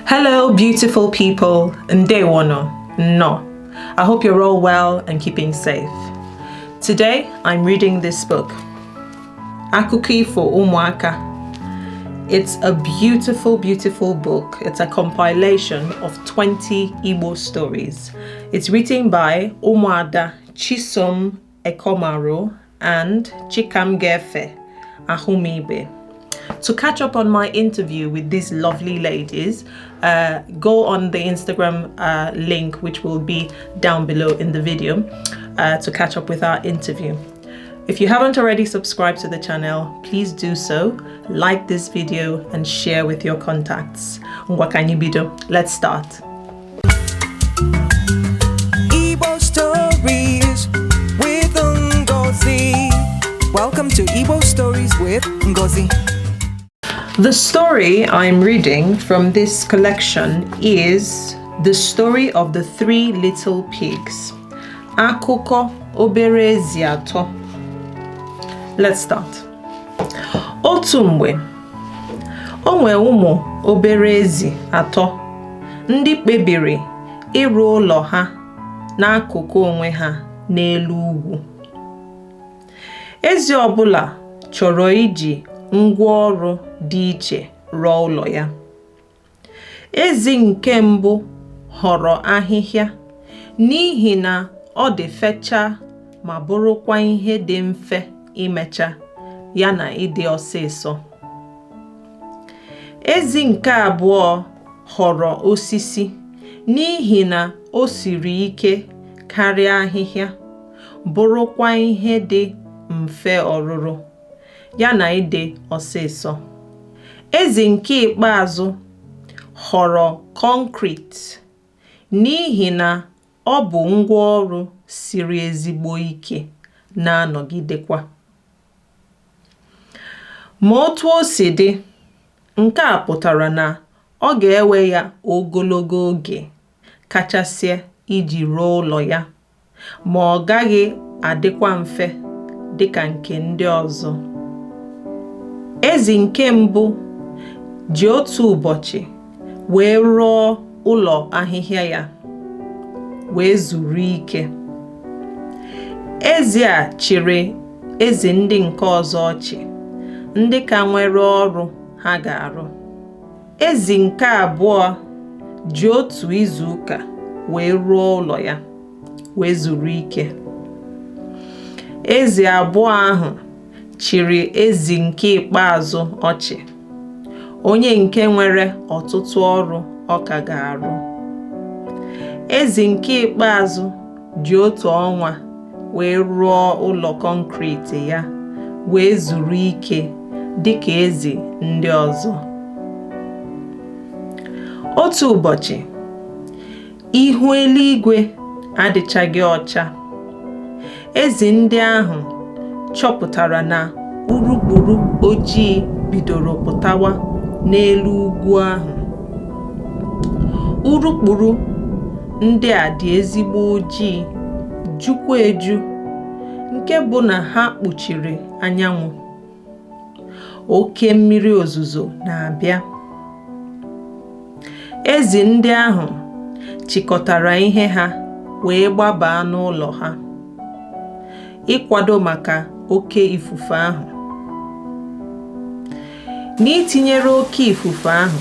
Hello, beautiful people, Ndewono. No. I hope you're all well and keeping safe. Today, I'm reading this book, Akukoifo Umuaka. It's a beautiful, beautiful book. It's a compilation of 20 Igbo stories. It's written by Umuada Chisom Ekomaru and Chikamgaefe, Ahumibe. To catch up on my interview with these lovely ladies, go on the Instagram link, which will be down below in the video, to catch up with our interview. If you haven't already subscribed to the channel, please do so, like this video and share with your contacts. Let's start. Igbo Stories with Ngozi. Welcome to Igbo Stories with Ngozi. The story I'm reading from this collection is the story of the three little pigs. Akụkọ obere ezi atọ. Let's start. Otu mgbe, onwe ụmụ obere ezi atọ ndị kpebiri ịrụ ụlọ ha n'akụkụ onwe ha n'elu ugwu. Ezi ọbụla chọrọ iji ngwa ọrụ dị iche rụọ ụlọ ya. Ezi nke mbụ họrọ ahịhịa n'ihi na ọ dị fecha ma bụrụkwa ihe dị mfe imecha ya na ịdị ọsịsọ. Ezi nke abụọ họrọ osisi n'ihi na o siri ike karịa ahịhịa, bụrụkwa ihe dị mfe ọrụrụ ya na ịdị ọsịsọ. Ezi nke ikpeazụ họrọ concrete n'ihi na ọ bụ ngwa ọrụ siri ezigbo ike na-anọgidekwa. Ma otu o si dị, nke a pụtara na ọ ga-ewe ya ogologo oge kachasị iji rụọ ụlọ ya, ma ọ gaghị adịkwa mfe dịka nke ndị ọzọ. Ezi nke mbụ ji otu ụbọchị wee rụọ ụlọ ahịhịa ya, wee zuru ike. Ezi a chịrị ezi ndị nke ọzọ ọchị, ndị ka nwere ọrụ ha ga-arụ. Ezi nke abụọ ji otu izu ụka wee rụọ ụlọ ya, wee zuru ike. Ezi abụọ ahụ chịrị ezi nke ikpeazụ ọchị, onye nke nwere ọtụtụ ọrụ ọ ka ga-arụ. Ezi nke ikpeazụ ji otu ọnwa wee rụọ ụlọ kọnkriti ya, wee zuru ike dịka ezi ndị ọzọ. Otu ụbọchị, ihu eluigwe adịchaghị ọcha. Ezi ndị ahụ chọpụtara na urukpuru ojii bidoro pụtawa n'elu ugwu ahụ. Urukpuru ndị a dị ezigbo ojii, jukwa eju, nke bụ na ha kpuchiri anyanwụ. Oke mmiri ozuzo na-abịa. Ezi ndị ahụ chịkọtara ihe ha wee gbabaa n'ụlọ ha, ịkwado maka oke ifufe ahụ. N'itinyere oke ifufe ahụ,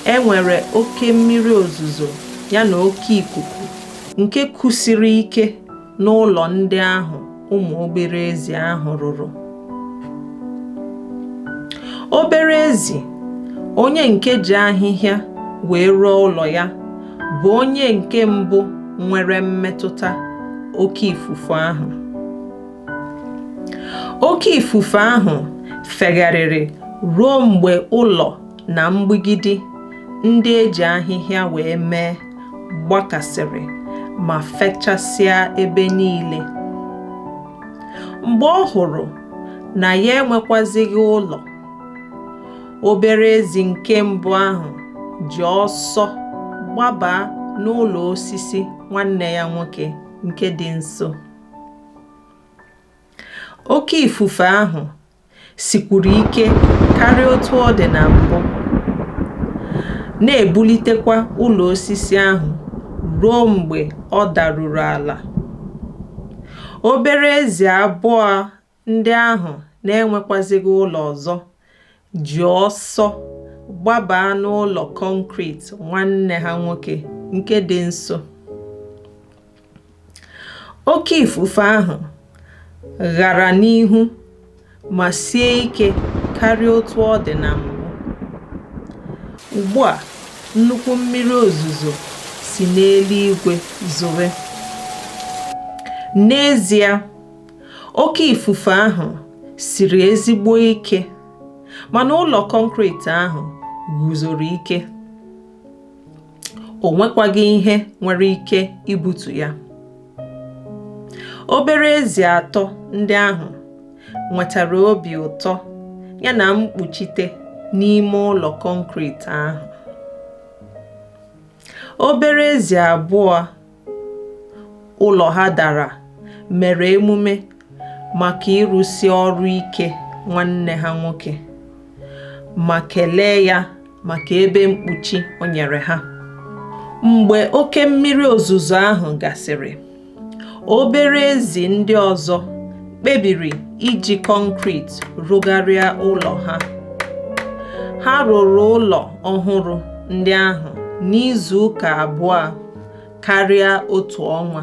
enwere oke mmiri ozuzo ya na oke ikuku nke kusiri ike n'ụlọ ndị ahụ ụmụ obere ezi ahụ rụrụ. Obere ezi, onye nke ji ahịhịa wee rụọ ụlọ ya, bụ onye nke mbụ nwere mmetụta oke ifufe ahụ. Oke ifufe ahụ fegharịrị ruo mgbe ụlọ na mgbidi ndị eji ahịhịa wee mee gbakasịrị ma fechasịa ebe niile. Mgbe ọ hụrụ na ya enwekwazighị ụlọ, obere ezi nke mbụ ahụ ji ọsọ gbabaa n'ụlọ osisi nwanne ya nwoke nke dị nso. Oke ifufe ahụ sikwuru ike karịa otu ọ dị na mbụ. na-ebulitekwa ụlọ osisi ahụ ruo mgbe ọ daruru ala. Obere ezi abụọ ndị ahụ na-enwekwazighị ụlọ ọzọ ji ọsọ gbabaa n'ụlọ kọnkriti nwanne ha nwoke nke dị nso. Oke ifufe ahụ ghara n'ihu ma sie ike karịa otu ọ dị na mbụ. Ugbu a, nnukwu mmiri ozuzo si n'eluigwe zowe. N'ezie, oke ifufe ahụ siri ezigbo ike, mana ụlọ kọnkriti ahụ guzoro ike. O nwekwaghị ihe nwere ike ibutu ya. Obere ezi atọ ndị ahụ nwetara obi ụtọ ya na mkpuchite n'ime ụlọ kọnkriti ahụ. Obere ezi abụọ ụlọ ha dara mere emume maka ịrụsi ọrụ ike nwanne ha nwoke ma kelee ya maka ebe mkpuchi o nyere ha. Mgbe oke mmiri ozuzo ahụ gasịrị, obere ezi ndị ọzọ kpebiri iji kọnkriti rụgharịa ụlọ ha. Ha rụrụ ụlọ ọhụrụ ndị ahụ n'izu ụka abụọ karịa otu ọnwa,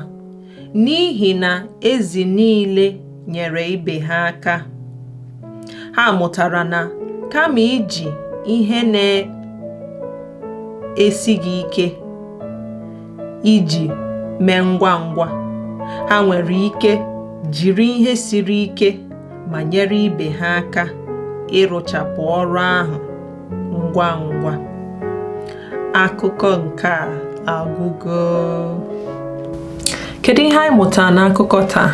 n'ihi na ezi niile nyere ibe ha aka. Ha mụtara na kama iji ihe na-esighị ike iji mee ngwa ngwa, ha nwere ike jiri ihe siri ike ma nyere ibe ha aka ịrụchapụ ọrụ ahụ ngwa ngwa. Akụkọ nke a agwụgo. Kedu ihe anyị mụtara n'akụkọ taa?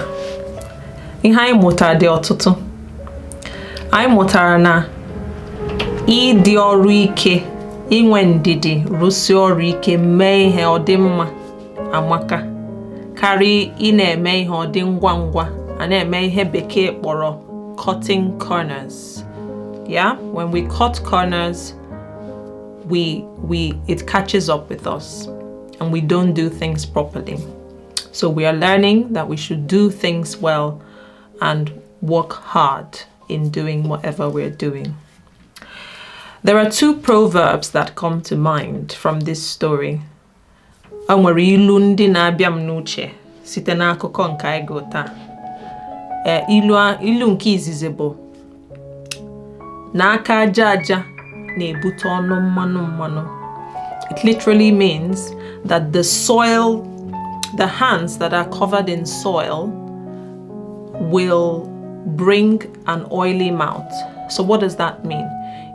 Ihe anyị mụtara dị ọtụtụ. Anyị mụtara na ịdị ọrụ ike, inwe ndidi, rụsi ọrụ ike, mee ihe ọ dị mma amaka karịa ị na-eme ihe ọ dị ngwa ngwa, a na-eme ihe bekee kpọrọ cutting corners. Yeah, when we cut corners, it catches up with us and we don't do things properly. So we are learning that we should do things well and work hard in doing whatever we're doing. There are two proverbs that come to mind from this story. Enwere ilu ndị na-abịa m n'uche site n'akụkọ nke anyị gụrụ taa. Ilu nke izizi bụ n'aka aja aja na-ebute ọnụ mmanụ mmanụ. It literally means that the hands that are covered in soil will bring an oily mouth. So what does that mean?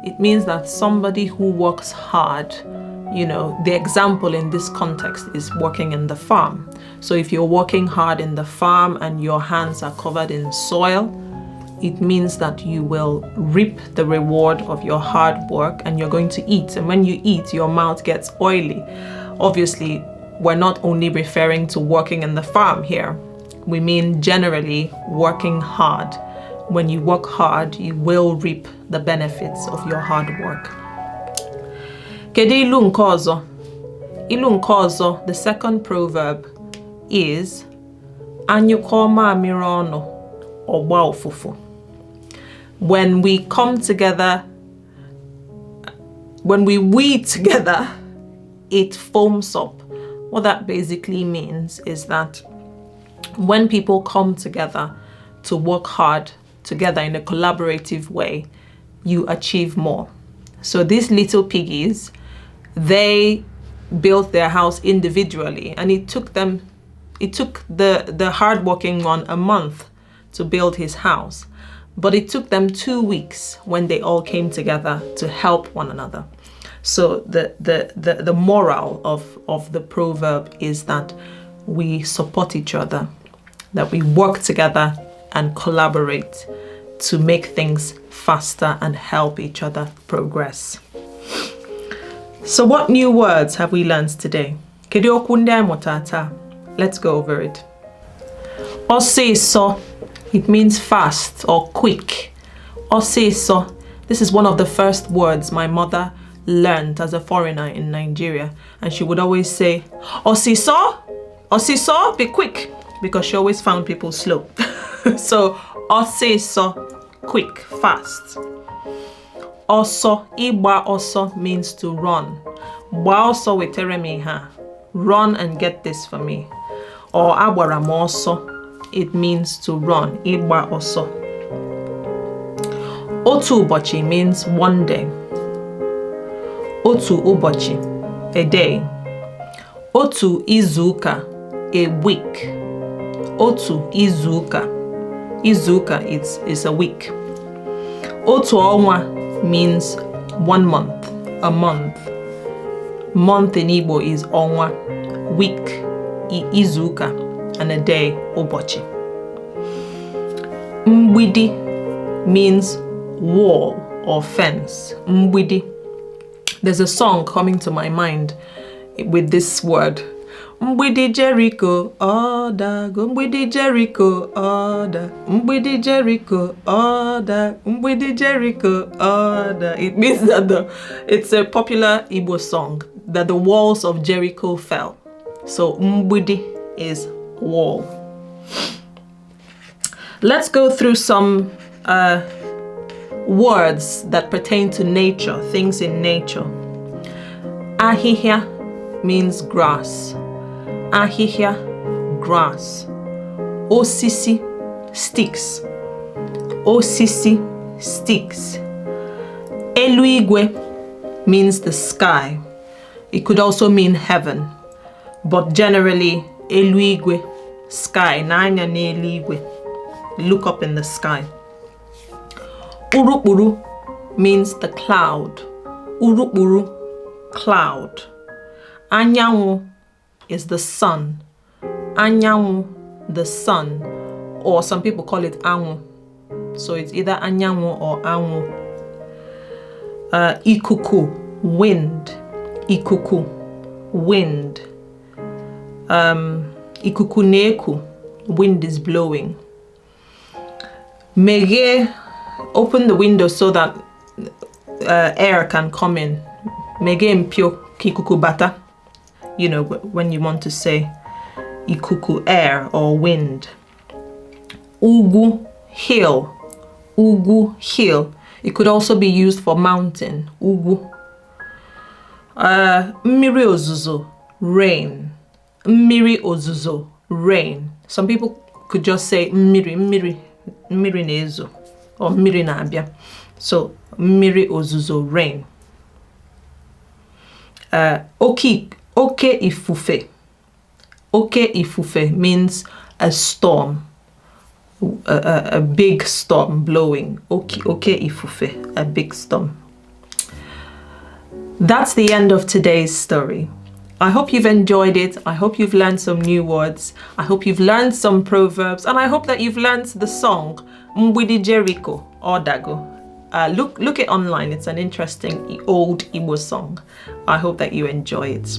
It means that somebody who works hard, the example in this context is working in the farm. So if you're working hard in the farm and your hands are covered in soil, it means that you will reap the reward of your hard work and you're going to eat. And when you eat, your mouth gets oily. Obviously, we're not only referring to working in the farm here. We mean generally working hard. When you work hard, you will reap the benefits of your hard work. Kedu ilu nke ọzọ? Ilu nke ọzọ, the second proverb is anyụkọ mamịrị ọnụ, ọgba ụfụfụ. When we come together, when we weed together, it foams up. What that basically means is that when people come together to work hard together in a collaborative way, you achieve more. So these little piggies, they built their house individually, and it took the hardworking one a month to build his house, but it took them 2 weeks when they all came together to help one another. So the moral of the proverb is that we support each other, that we work together and collaborate to make things faster and help each other progress. So what new words have we learned today? Kedu okwu ndị anyị mụtara taa? Let's go over it. Ọsịsọ, it means fast or quick. Ọsịsọ, this is one of the first words my mother learned as a foreigner in Nigeria. And she would always say, Osiso, Osiso, be quick, because she always found people slow. So, Osiso, quick, fast. Oso, Igba oso means to run. Gba oso wetere mi ha. Run and get this for me. Or agbara m oso, it means to run. Igba oso. Otu ubochi means one day. Otu ubochi, a day. Otu izuka, a week. Otu izuka. Izuka is a week. Otu onwa means 1 month, a month. Month in Igbo is onwa, week, izuka, and a day, ubochi. Mgbidi means wall or fence. Mgbidi. There's a song coming to my mind with this word. Mgbidi Jericho, Odago. Mgbidi Jericho, Oda. Mgbidi Jericho, Oda. Mgbidi Jericho, Oda. It means that it's a popular Igbo song that the walls of Jericho fell. So Mgbidi is wall. Let's go through some words that pertain to nature, things in nature. Ahihia means grass. Ahihia, grass. Osisi, sticks. Osisi, sticks. Eluigwe means the sky. It could also mean heaven, but generally eluigwe, sky. Nanya eluigwe. Look up in the sky. Urukburu means the cloud. Urukburu, cloud. Anyanwu is the sun. Anyanwu, the sun. Or some people call it anwu. So it's either anyanwu or anwu. Ikuku, wind. Ikuku, wind. Ikuku neku, wind is blowing. Mege, open the window so that air can come in. Mege mpio kikuku bata. You know, when you want to say ikuku, air or wind. Ugu, hill. Ugu, hill. It could also be used for mountain. Ugu. Mmiri ozuzo, rain. Mmiri ozuzo, rain. Some people could just say mmiri nezo or mmiri na-abịa. So mmiri ozuzo, rain. Oke ifufe. Oke ifufe means a storm, a big storm blowing. Oke ifufe, a big storm. That's the end of today's story. I hope you've enjoyed it. I hope you've learned some new words. I hope you've learned some proverbs, and I hope that you've learned the song Mgbidi Jericho or Dago. Look it online. It's an interesting old Igbo song. I hope that you enjoy it.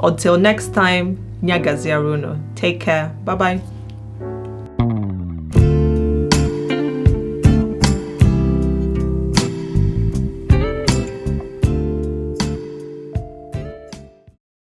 Until next time, Nyagaziaruno. Take care. Bye-bye.